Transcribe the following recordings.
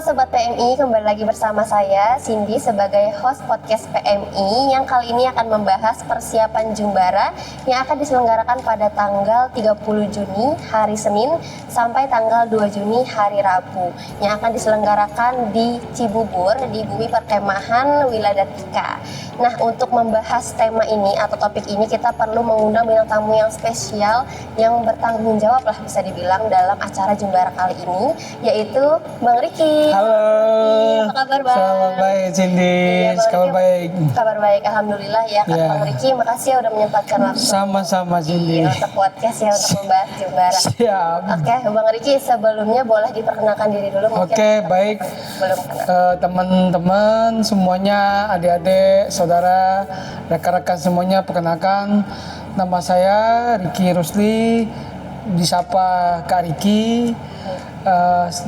Sobat PMI, kembali lagi bersama saya Cindy sebagai host podcast PMI yang kali ini akan membahas persiapan Jumbara yang akan diselenggarakan pada tanggal 30 Juni hari Senin sampai tanggal 2 Juni hari Rabu yang akan diselenggarakan di Cibubur di Bumi Perkemahan Wiladatika. Nah, untuk membahas tema ini atau topik ini kita perlu mengundang bintang tamu yang spesial yang bertanggung jawab lah bisa dibilang dalam acara Jumbara kali ini, yaitu Bang Riki. Halo. Apa kabar, Bang? Selamat baik, Cindy. Kabar baik. Kabar baik, alhamdulillah ya. Bang Riki, makasih ya udah menyempatkan waktu. Sama-sama, Cindy. Untuk podcast ya untuk membahas Jumbara. Siap. Oke, Bang Riki, sebelumnya boleh diperkenalkan diri dulu mungkin. Oke, baik. Belum kenal. Teman-teman semuanya, adik-adik, saudara, rekan-rekan semuanya, perkenalkan nama saya Riki Rusli, disapa Kak Riki.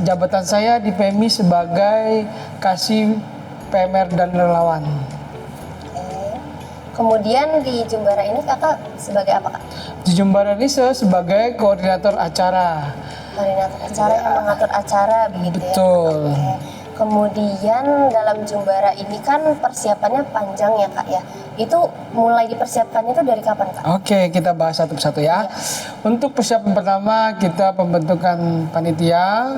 Jabatan saya di PMI sebagai Kasih PMR dan Relawan. Kemudian di Jumbara ini kakak sebagai apa, Kak? Di Jumbara ini saya sebagai koordinator acara. Koordinator acara yang mengatur acara begitu ya. Betul. Oke. Kemudian dalam Jumbara ini kan persiapannya panjang ya, Kak ya. Itu mulai dipersiapkannya itu dari kapan, Kak? Oke, kita bahas satu persatu ya. Untuk persiapan pertama kita pembentukan panitia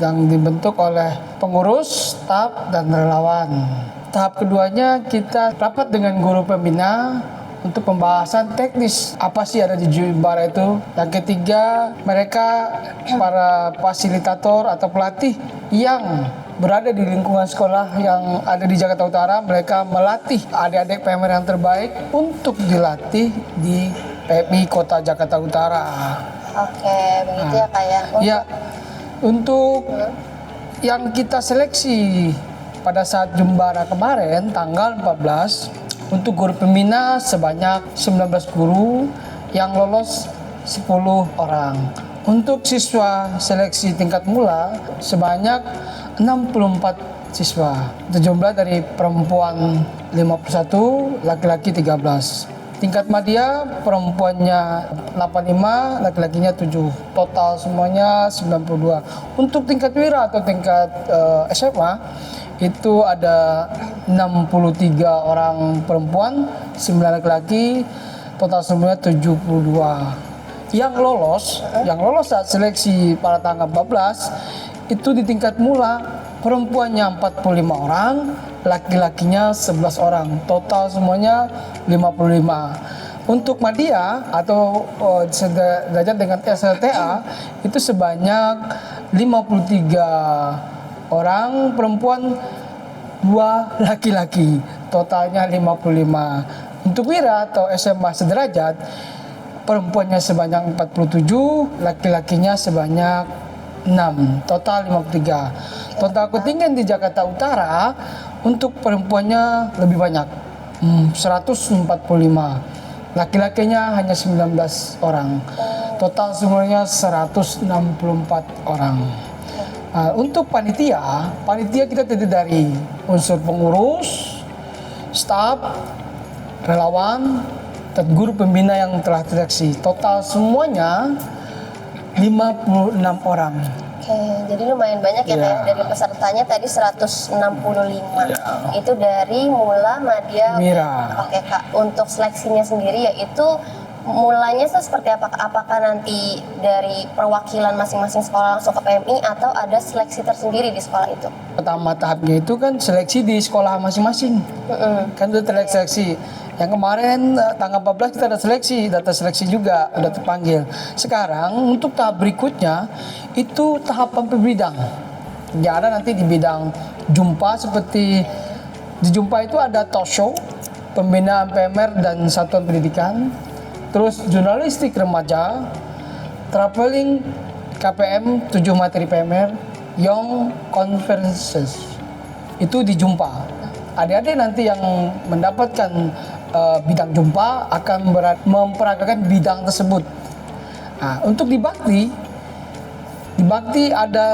yang dibentuk oleh pengurus, staf, dan relawan. Tahap keduanya kita rapat dengan guru pembina untuk pembahasan teknis apa sih ada di Jumbara itu. Yang ketiga, mereka para fasilitator atau pelatih yang berada di lingkungan sekolah yang ada di Jakarta Utara, mereka melatih adik-adik PMR yang terbaik untuk dilatih di PMI Kota Jakarta Utara. Oke, begitu ya, Kak ya. Ya, untuk yang kita seleksi pada saat Jumbara kemarin tanggal 14 untuk guru pembina sebanyak 19 guru yang lolos 10 orang. Untuk siswa seleksi tingkat mula sebanyak 64 siswa. Terjumlah dari perempuan 51, laki-laki 13. Tingkat madya perempuannya 85, laki-lakinya 7. Total semuanya 92. Untuk tingkat wira atau tingkat SMA itu ada 63 orang perempuan, 9 laki-laki, total semuanya 72. Yang lolos saat seleksi pada tanggal 14 itu di tingkat mula perempuannya 45 orang, laki-lakinya 11 orang, total semuanya 55. Untuk madya atau sederajat dengan SLTA itu sebanyak 53 orang perempuan, 2 laki-laki, totalnya 55. Untuk wira atau SMA sederajat perempuannya sebanyak 47, laki-lakinya sebanyak 6, total 53. Total kontingen di Jakarta Utara untuk perempuannya lebih banyak, 145. Laki-lakinya hanya 19 orang. Total semuanya 164 orang. Untuk panitia kita terdiri dari unsur pengurus, staf, relawan, dan guru pembina yang telah seleksi. Total semuanya 56 orang. Oke, jadi lumayan banyak ya, Kak ya. Dari pesertanya tadi 165. Itu dari mula, madya, Mira. Oke, Kak. Untuk seleksinya sendiri yaitu mulanya seperti apa, Kak? Apakah nanti dari perwakilan masing-masing sekolah langsung ke PMI atau ada seleksi tersendiri di sekolah itu? Pertama tahapnya itu kan seleksi di sekolah masing-masing. Kan udah terseleksi. Yang kemarin tanggal 14 kita ada seleksi, data seleksi juga udah terpanggil. Sekarang untuk tahap berikutnya itu tahapan per bidang. Ya ada nanti di bidang jumpa seperti di jumpa itu ada talk show, pembinaan PMR dan satuan pendidikan, terus jurnalistik remaja, traveling KPM 7 materi PMR, Young Conferences. Itu di jumpa. Adik-adik nanti yang mendapatkan bidang jumpa akan memperagakan bidang tersebut. Nah, untuk di bakti ada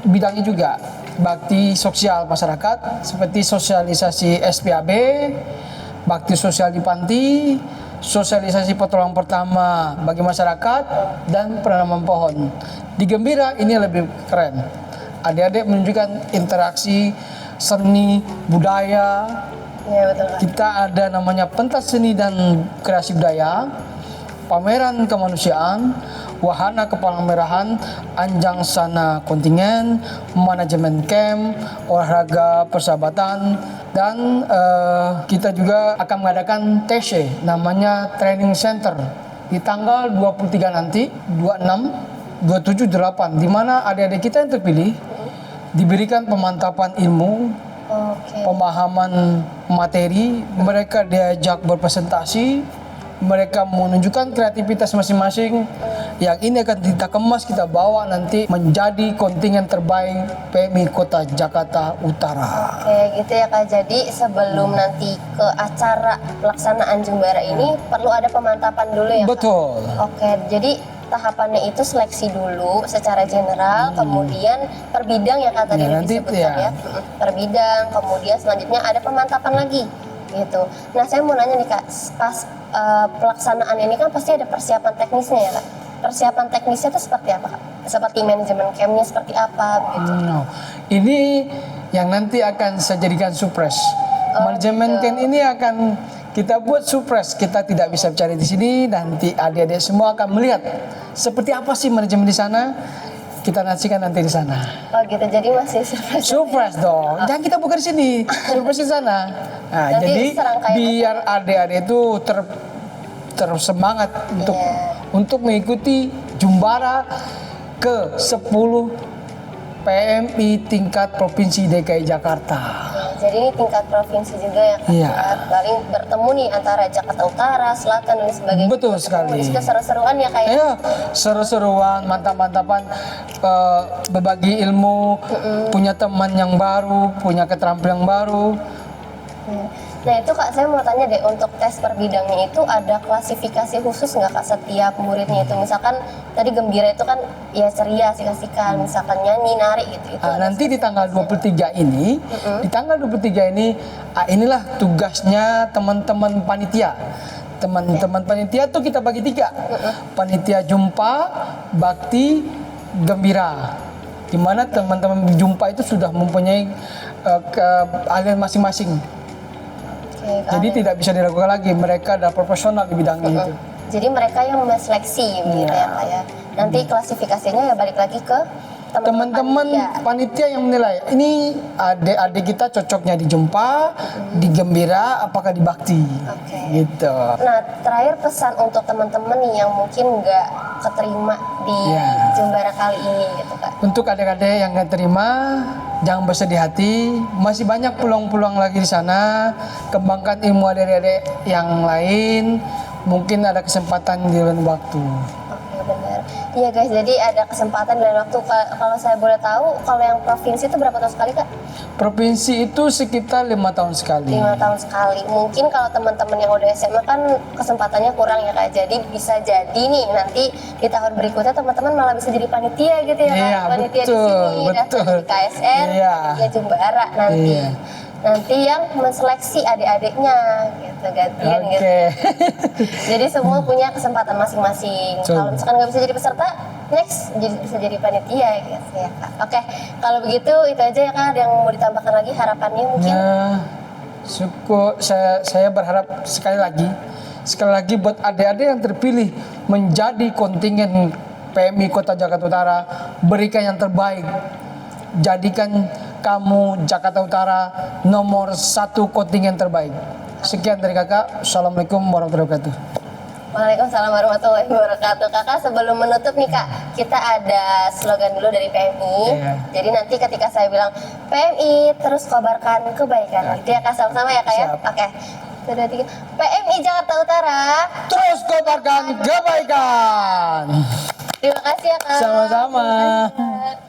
bidangnya juga, bakti sosial masyarakat seperti sosialisasi SPAB, bakti sosial di panti, sosialisasi pertolongan pertama bagi masyarakat, dan penanaman pohon. Di Gembira ini lebih keren. Adik-adik menunjukkan interaksi seni budaya. Iya betul Kak. Kita ada namanya pentas seni dan kreasi budaya, pameran kemanusiaan, wahana kepameran, anjang sana kontingen, manajemen camp, olahraga persahabatan, dan kita juga akan mengadakan TC, namanya training center di tanggal 23 nanti, 26, 27, 8, di mana adik-adik kita yang terpilih diberikan pemantapan ilmu, Oke. pemahaman materi, mereka diajak berpresentasi, mereka menunjukkan kreativitas masing-masing. Yang ini akan kita kemas, kita bawa nanti menjadi kontingen terbaik PMI Kota Jakarta Utara. Oke gitu ya Kak. Jadi sebelum nanti ke acara pelaksanaan Jumbara ini perlu ada pemantapan dulu ya Kak? Betul. Oke, jadi tahapannya itu seleksi dulu secara general, kemudian per bidang ya Kak tadi Ya, nanti disebutkan ya. ya. Per bidang, kemudian selanjutnya ada pemantapan lagi gitu. Nah saya mau nanya nih Kak, pas pelaksanaan ini kan pasti ada persiapan teknisnya ya Kak. Persiapan teknisnya itu seperti apa Kak? Seperti manajemen campnya seperti apa begitu? No. Ini yang nanti akan saya jadikan surprise. Manajemen camp ini akan kita buat surprise. Kita tidak bisa bicara di sini. Nanti adik-adik semua akan melihat seperti apa sih manajemen di sana. Kita nantikan nanti di sana. Oh gitu, jadi masih surprise. Surprise dong. Jangan kita buka di sini. Surprise di sana. Nah, Nanti jadi serangkaian biar adik-adik itu tersemangat untuk mengikuti Jumbara ke 10 PMI tingkat Provinsi DKI Jakarta. Jadi ini tingkat provinsi juga ya Kak? Iya. Paling bertemu nih antara Jakarta Utara, Selatan dan sebagainya. Betul Ketemu sekali. di situ seru-seruan ya Kak? Ya, seru-seruan, mantap-mantapan, berbagi ilmu, punya teman yang baru, punya keterampilan yang baru. Nah itu Kak, saya mau tanya deh, untuk tes per bidangnya itu ada klasifikasi khusus nggak Kak setiap muridnya itu? Misalkan tadi gembira itu kan ya ceria, asik-asikan, misalkan nyanyi, nari gitu. Itu ada Nanti di tanggal 23 ini, di tanggal 23 ini, inilah tugasnya teman-teman panitia. Teman-teman panitia tuh kita bagi 3. Panitia jumpa, bakti, gembira. Di mana teman-teman jumpa itu sudah mempunyai keahlian masing-masing. Oke, Kak. Jadi tidak bisa diragukan lagi, mereka adalah profesional di bidangnya itu. Jadi mereka yang menseleksi begitu ya Kak ya. Nanti klasifikasinya ya balik lagi ke Teman-teman panitia yang menilai, ini adik-adik kita cocoknya di jumpa, di gembira, apakah di bakti. Oke. Gitu. Nah, terakhir pesan untuk teman-teman nih yang mungkin nggak keterima di Ya. Jumbara kali ini gitu Kak. Untuk adik-adik yang nggak terima, jangan bersedih hati. Masih banyak peluang-peluang lagi di sana. Kembangkan ilmu adik-adik yang lain. Mungkin ada kesempatan di lain waktu. Oke, benar. Iya guys, jadi ada kesempatan dan waktu. Kalau saya boleh tahu, kalau yang provinsi itu berapa tahun sekali Kak? Provinsi itu sekitar 5 tahun sekali. 5 tahun sekali. Mungkin kalau teman-teman yang udah SMA kan kesempatannya kurang ya Kak. Jadi bisa jadi nih nanti di tahun berikutnya teman-teman malah bisa jadi panitia gitu ya Kak. Iya, Panitia betul, di sini, betul. di KSR, Iya. panitia Jumbara nanti. Iya. Nanti yang menseleksi adik-adiknya gitu, gantian gitu. Oke. Jadi semua punya kesempatan masing-masing. Betul. Kalau misalkan nggak bisa jadi peserta, next bisa jadi panitia gitu ya Kak. Oke, kalau begitu itu aja ya Kak. Ada yang mau ditambahkan lagi harapannya mungkin? Nah, syukur saya berharap sekali lagi buat adik-adik yang terpilih menjadi kontingen PMI Kota Jakarta Utara, berikan yang terbaik. Jadikan kamu Jakarta Utara nomor 1 kontingen terbaik. Sekian dari kakak. Assalamualaikum warahmatullahi wabarakatuh. Waalaikumsalam warahmatullahi wabarakatuh. Kakak, sebelum menutup nih Kak, kita ada slogan dulu dari PMI. Iya. Jadi nanti ketika saya bilang PMI terus kabarkan kebaikan. Gitu ya Kak, sama-sama ya Kak ya. Siap. Oke. 1, 2, 3. PMI Jakarta Utara. Terus kobarkan kebaikan. Terima kasih ya Kak. Sama-sama. Terima kasih, Kak.